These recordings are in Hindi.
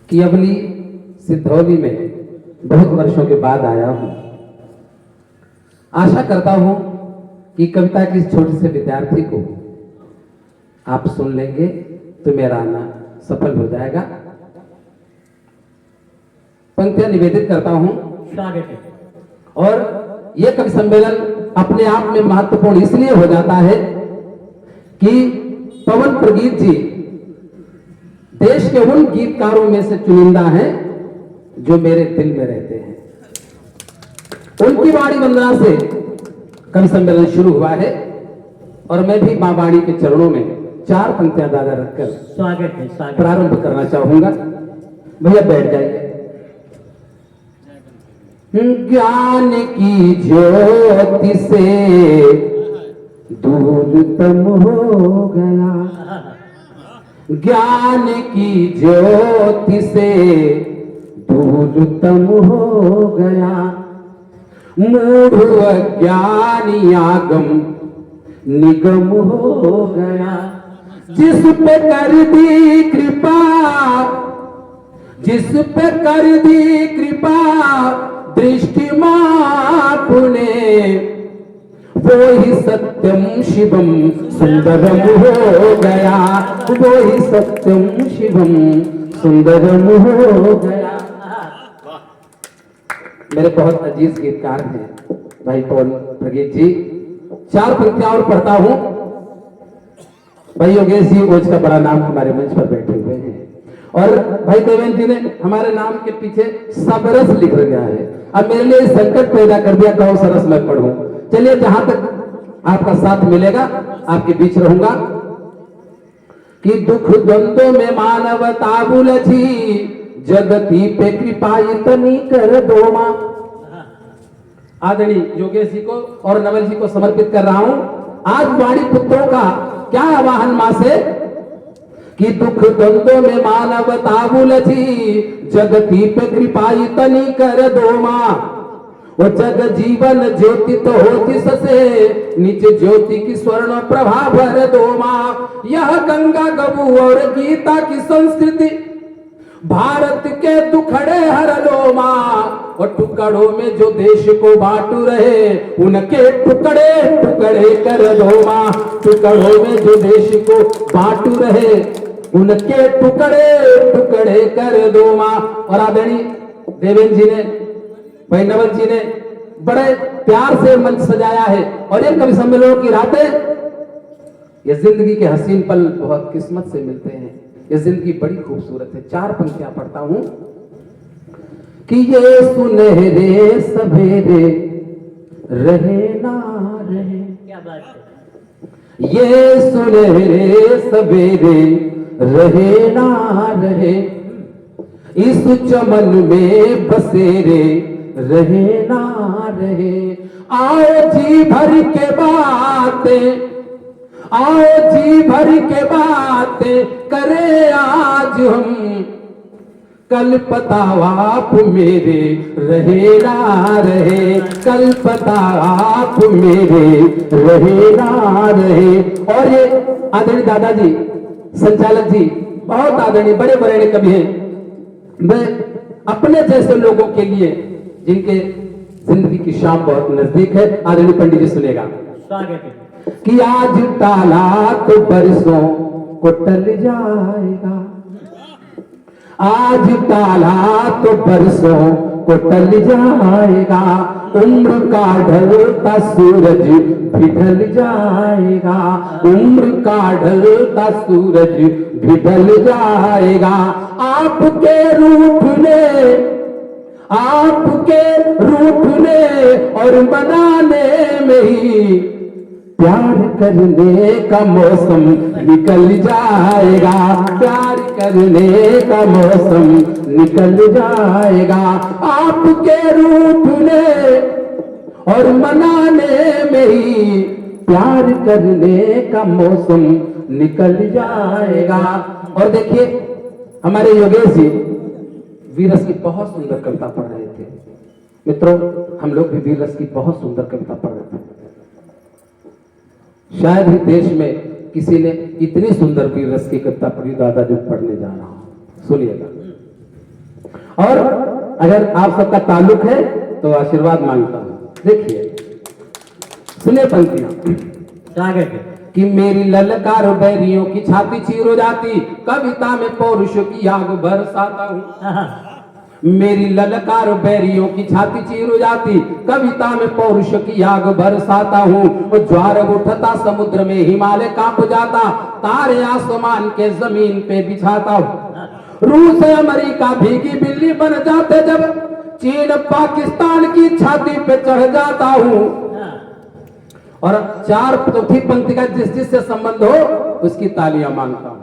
कि अबली सिद्धौली में बहुत वर्षों के बाद आया हूं। आशा करता हूं कि कविता के इस छोटे से विद्यार्थी को आप सुन लेंगे तो मेरा आना सफल हो जाएगा। पंक्तियां निवेदित करता हूं। और यह कवि सम्मेलन अपने आप में महत्वपूर्ण इसलिए हो जाता है कि पवन प्रगीत जी देश के उन गीतकारों में से चुनिंदा हैं जो मेरे दिल में रहते हैं। उनकी वाणी वंदना से कवि सम्मेलन शुरू हुआ है और मैं भी मां वाणी के चरणों में 4 पंक्तियां दादा रखकर स्वागत प्रारंभ करना चाहूंगा। भैया बैठ जाइए। ज्ञान की ज्योति से दूर तम हो गया, ज्ञान की ज्योति से दूर तम हो गया, मूढ़ अज्ञानी आगम निगम हो गया। जिस पे कर दी कृपा, जिस पे कर दी कृपा दृष्टि मापुने, वो ही सत्यम शिवम सुंदरम हो गया, वो ही सत्यम शिवम सुंदरम हो गया। मेरे बहुत अजीज गीतकार हैं भाई पवन प्रगीत जी। 4 पंक्तियां और पढ़ता हूं। भाई योगेश जी ओझ का बड़ा नाम हमारे मंच पर बैठे हुए हैं और भाई देवेंद्र जी ने हमारे नाम के पीछे सबरस लिख गया है। अब मेरे लिए संकट पैदा कर दिया, कौन सा रस मैं पढ़ूं। चलिए जहां तक आपका साथ मिलेगा आपके बीच रहूंगा। कि दुख द्वंद्व में मानवता बुलझी, जगती पे कृपा इतनी कर दो मां। आदरणीय योगेश जी को और नवल जी को समर्पित कर रहा हूं। आज वाणी पुत्रों का क्या आवाहन मां से कि दुख द्वंद्व में मानवता बुलझी, जगती पे कृपा इतनी कर दो मां। वो जग जीवन ज्योति तो हो जिससे, निज ज्योति की स्वर्ण प्रभा भर दो मां। यह गंगा गबू और गीता की संस्कृति, भारत के दुखड़े हर लो मां। और टुकड़ों में जो देश को बांटू रहे, उनके टुकड़े टुकड़े कर दो मां। टुकड़ों में जो देश को बांटू रहे, उनके टुकड़े टुकड़े कर दो मां। और आदरणीय देवेंद्र जी ने, भाई नवल जी ने बड़े प्यार से मंच सजाया है। और ये कवि सम्मेलनों की रातें, ये जिंदगी के हसीन पल बहुत किस्मत से मिलते हैं। ये जिंदगी बड़ी खूबसूरत है। 4 पंक्तियां पढ़ता हूं। कि ये सुनहरे सवेरे रहे ना रहे, क्या बात है। ये सुनहरे सवेरे रहे ना रहे, इस चमन में बसेरे रहे ना रहे। आओ जी भर के बातें, आओ जी भर के बातें करे आज हम, कल पता आप मेरे रहे ना रहे, कल पता आप मेरे रहे ना रहे। और ये आदरणीय दादाजी संचालक जी बहुत आदरणीय बड़े बड़े कवि हैं। मैं अपने जैसे लोगों के लिए जिनके जिंदगी की शाम बहुत नजदीक है, आदरणीय पंडित जी सुनेगा। स्वागत है। कि आज टाला तो बरसों को टल जाएगा, आज टाला तो बरसों को टल जाएगा, उम्र का ढलता सूरज भी ढल जाएगा, उम्र का ढलता सूरज भी ढल जाएगा। आपके रूठने, आपके रूठने और मनाने में ही प्यार करने का मौसम निकल जाएगा, प्यार करने का मौसम निकल जाएगा। आपके रूठने और मनाने में ही प्यार करने का मौसम निकल जाएगा। और देखिए हमारे योगेश जी वीरस की बहुत सुंदर कविता पढ़ रहे थे। मित्रों हम लोग भी वीरस की बहुत सुंदर कविता पढ़ रहे थे। शायद ही देश में किसी ने इतनी सुंदर वीर रस की कविता पढ़ी दादा जो पढ़ने जा रहा हूं। सुनिएगा। और अगर आप सबका ताल्लुक है तो आशीर्वाद मांगता हूं। देखिए सुने पंक्तियां आगे कि मेरी ललकार बैरियों की छाती चीर हो जाती, कविता में पौरुष की आग बरसाता हूं। मेरी ललकार बैरियों की छाती चीर हो जाती, कविता में पौरुष की आग बरसाता हूँ। वो ज्वार उठता समुद्र में हिमालय कांप जाता, तारे आसमान के जमीन पे बिछाता हूँ। रूस अमेरिका भीगी बिल्ली बन जाते जब, चीन पाकिस्तान की छाती पे चढ़ जाता हूँ। और चार चौथी पंक्ति का जिस जिससे संबंध हो उसकी तालियां मांगता हूं।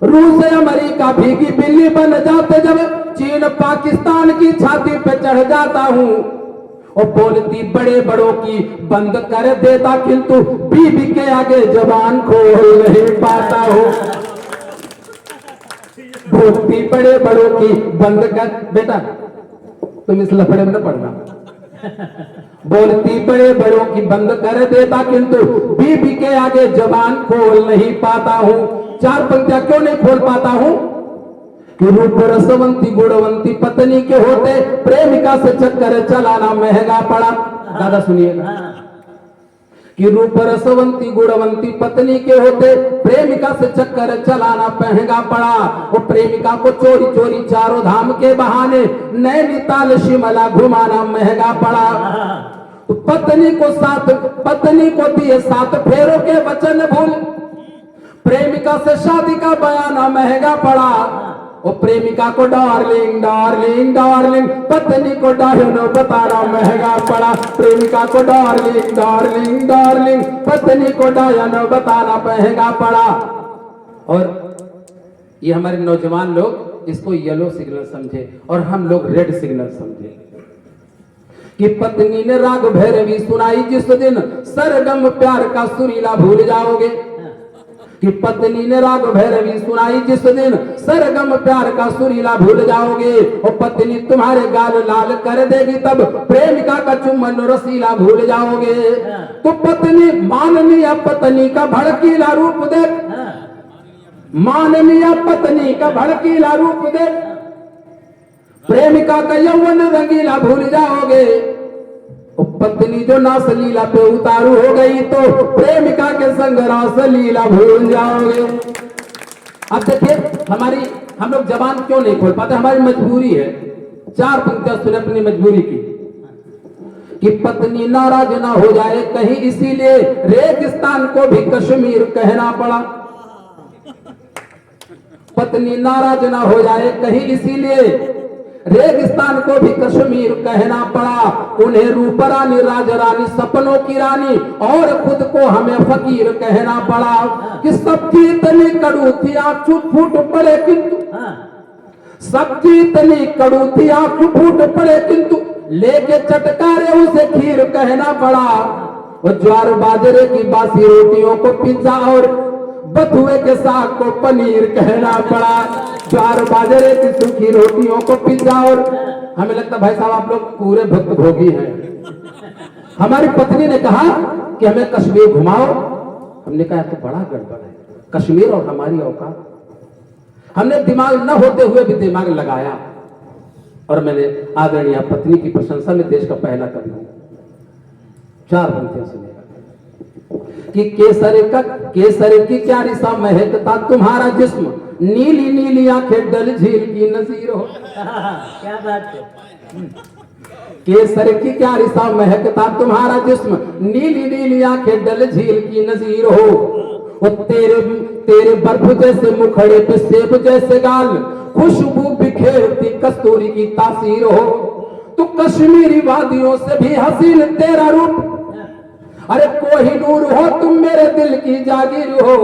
रूस अमेरिका भीगी बिल्ली बन जाते जब, चीन पाकिस्तान की छाती पे चढ़ जाता हूं। और बोलती बड़े बड़ों की बंद कर देता, किंतु बीबी के आगे जबान खोल नहीं पाता हूं। बोलती बड़े बड़ों की बंद कर, बेटा तुम इस लफड़े में न पढ़ना। बोलती बड़े बड़ों की बंद कर देता, किंतु बीबी के आगे जबान खोल नहीं पाता हूं। चार पंक्तियां क्यों नहीं खोल पाता हूं? कि रूप रसवंती गुणवंती पत्नी के होते, प्रेमिका से चक्कर चलाना महंगा पड़ा। दादा सुनिएगा कि रूप रसवंती गुणवंती पत्नी के होते, प्रेमिका से चक्कर चलाना महंगा पड़ा। वो प्रेमिका को चोरी चोरी चारों धाम के बहाने नैनीताल शिमला घुमाना महंगा पड़ा। तो पत्नी को दिए 7 फेरों के वचन भूल, प्रेमिका से शादी का बयाना महंगा पड़ा। वो प्रेमिका को डार्लिंग डार्लिंग डार्लिंग, पत्नी को डायनो बताना महंगा पड़ा। प्रेमिका को डार्लिंग डार्लिंग डार्लिंग, पत्नी को डायनो बताना महंगा पड़ा। और ये हमारे नौजवान लोग इसको येलो सिग्नल समझे और हम लोग रेड सिग्नल समझे। कि पत्नी ने राग भैरवी सुनाई जिस दिन, सरगम प्यार का सुरीला भूल जाओगे। कि पत्नी ने राग भैरवी सुनाई जिस दिन, सरगम प्यार का सुरीला भूल जाओगे। और पत्नी तुम्हारे गाल लाल कर देगी तब, प्रेमिका का चुम्बन रसीला भूल जाओगे। तो पत्नी माननीय पत्नी का भड़कीला रूप देख, माननीय पत्नी का भड़कीला रूप देख, प्रेमिका का यौवन रंगीला भूल जाओगे। पत्नी जो नास लीला पे उतारू हो गई, तो प्रेमिका के संग रास लीला भूल जाओगे। अब देखिए हम लोग जबान क्यों नहीं खोल पाते? हमारी मजबूरी है। चार पंक्तियां सुने अपनी मजबूरी की। कि पत्नी नाराज ना हो जाए कहीं, इसीलिए रेगिस्तान को भी कश्मीर कहना पड़ा। पत्नी नाराज ना हो जाए कहीं, इसीलिए रेगिस्तान को भी कश्मीर कहना पड़ा। उन्हें रूपरानी राजरानी सपनों की रानी, और खुद को हमें फकीर कहना पड़ा। कि सब्जी इतनी कड़ू थी आंख फूट पड़े, किंतु सब्जी इतनी कड़ू थी आंख फूट पड़े, किंतु लेके चटकारे उसे खीर कहना पड़ा। और ज्वार बाजरे की बासी रोटियों को पिज्जा और बथुए के साग को पनीर कहना पड़ा। ज्वार बाजरे की सूखी रोटियों को पिज्जा, और हमें लगता भाई साहब आप लोग पूरे भक्त भोगी हैं। हमारी पत्नी ने कहा कि हमें कश्मीर घुमाओ। हमने कहा तो बड़ा गड़बड़ है, कश्मीर और हमारी औकात। हमने दिमाग न होते हुए भी दिमाग लगाया, और मैंने आदरणीय पत्नी की प्रशंसा में देश का पहला कवि हूं। चार पंक्तियां सुनिएगा। कि केसर की क्या रिसा महकता तुम्हारा जिस्म, नीली नीली आंखें डल झील की नजीर हो। क्या बात है। केसर की क्या रिसा महकता तुम्हारा जिस्म, नीली नीली आंखें डल झील की नजीर हो। वो तेरे बर्फ जैसे मुखड़े पे सेब जैसे गाल, खुशबू बिखेरती कस्तूरी की तासीर हो। तो कश्मीरी वादियों से भी हसीन तेरा रूप, अरे कोहिनूर हो तुम मेरे दिल की जागीर हो।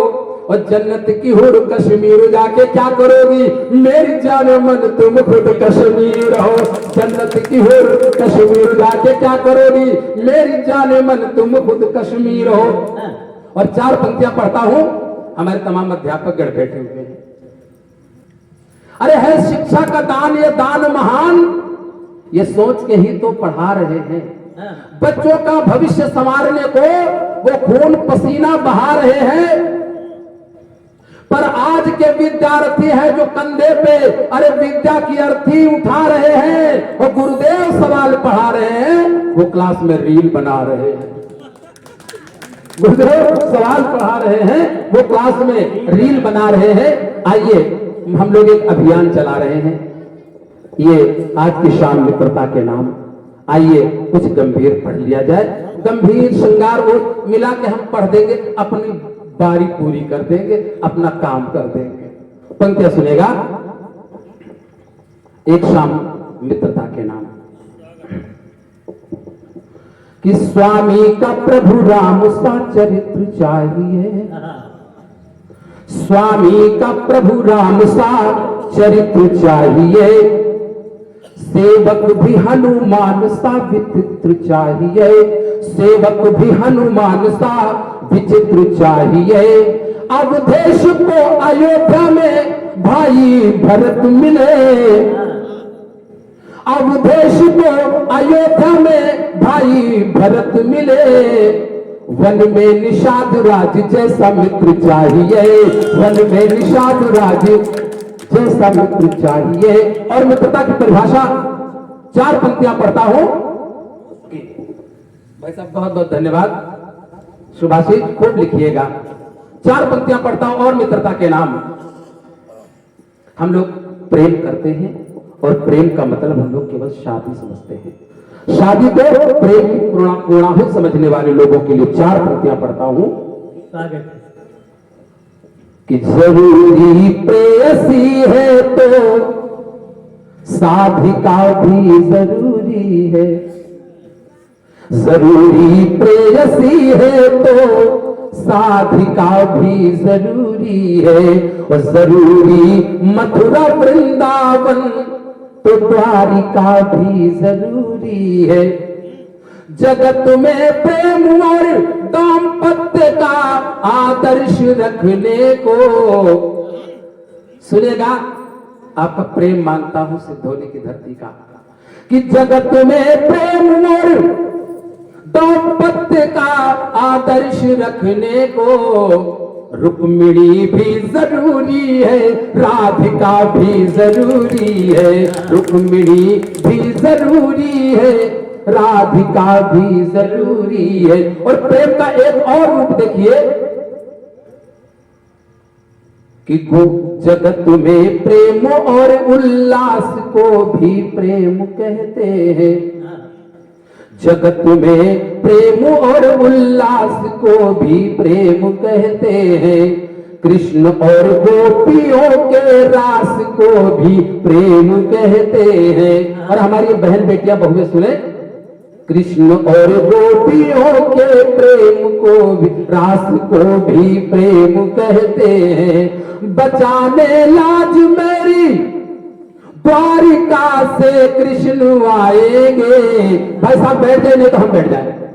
और जन्नत की हुर कश्मीर जाके क्या करोगी, मेरी जाने मन तुम खुद कश्मीर हो। जन्नत की हुर कश्मीर जाके क्या करोगी, मेरी जाने मन तुम खुद कश्मीर हो। और चार पंक्तियां पढ़ता हूं, हमारे तमाम अध्यापक गण बैठे हुए हैं। अरे है शिक्षा का दान ये दान महान, ये सोच के ही तो पढ़ा रहे हैं। बच्चों का भविष्य संवारने को वो खून पसीना बहा रहे हैं। पर आज आज के विद्यार्थी है जो कंधे पे अरे विद्या की अर्थी उठा रहे हैं और गुरुदेव सवाल पढ़ा रहे हैं, वो क्लास में रील बना रहे हैं। गुरुदेव सवाल पढ़ा रहे हैं, वो क्लास में रील बना रहे हैं। आइए हम लोग एक अभियान चला रहे हैं, ये आज की शाम मित्रता के नाम। आइए कुछ गंभीर पढ़ लिया जाए, गंभीर श्रृंगार वो मिला के हम पढ़ देंगे, अपनी बारी पूरी कर देंगे, अपना काम कर देंगे। पंक्तियां सुनेगा, एक शाम मित्रता के नाम। कि स्वामी का प्रभु राम सा चरित्र चाहिए, स्वामी का प्रभु राम सा चरित्र चाहिए, सेवक भी हनुमान सा विचित्र चाहिए, सेवक भी हनुमान सा विचित्र चाहिए। अवधेश को अयोध्या में भाई भरत मिले, अवधेश को अयोध्या में भाई भरत मिले, वन में निषाद राज जैसा मित्र चाहिए, वन में निषाद राज जैसा मित्र चाहिए। और मित्रता की परिभाषा 4 पंक्तियां पढ़ता हूं। भाई साहब बहुत बहुत धन्यवाद, सुभाषित खूब लिखिएगा। 4 पंक्तियां पढ़ता हूं और मित्रता के नाम। हम लोग प्रेम करते हैं और प्रेम का मतलब हम लोग केवल शादी समझते हैं। शादी को प्रेम की पूर्णाहुत समझने वाले लोगों के लिए 4 पंक्तियां पढ़ता हूं। स्वागत कि जरूरी प्रेयसी है तो साधिका भी जरूरी है, जरूरी प्रेयसी है तो साधिका भी जरूरी है, और जरूरी मथुरा वृंदावन तो द्वारिका भी जरूरी है। जगत में प्रेम और दाम्पत्य का आदर्श रखने को, सुनेगा आपका प्रेम मांगता हूं सिद्धौली की धरती का, कि जगत में प्रेम और दाम्पत्य का आदर्श रखने को रुक्मिणी भी जरूरी है, राधिका भी जरूरी है, रुक्मिणी भी जरूरी है, राधिका भी जरूरी है। और प्रेम का एक और रूप देखिए कि जगत में प्रेम और उल्लास को भी प्रेम कहते हैं, जगत में प्रेम और उल्लास को भी प्रेम कहते हैं, कृष्ण और गोपियों के रास को भी प्रेम कहते हैं। और हमारी बहन बेटियां बहुएं सुने, कृष्ण और गोपियों के प्रेम को भी, रास को भी प्रेम कहते हैं। बचाने लाज मेरी द्वारिका से कृष्ण आएंगे। भाई साहब बैठ जाए, नहीं तो हम बैठ जाए।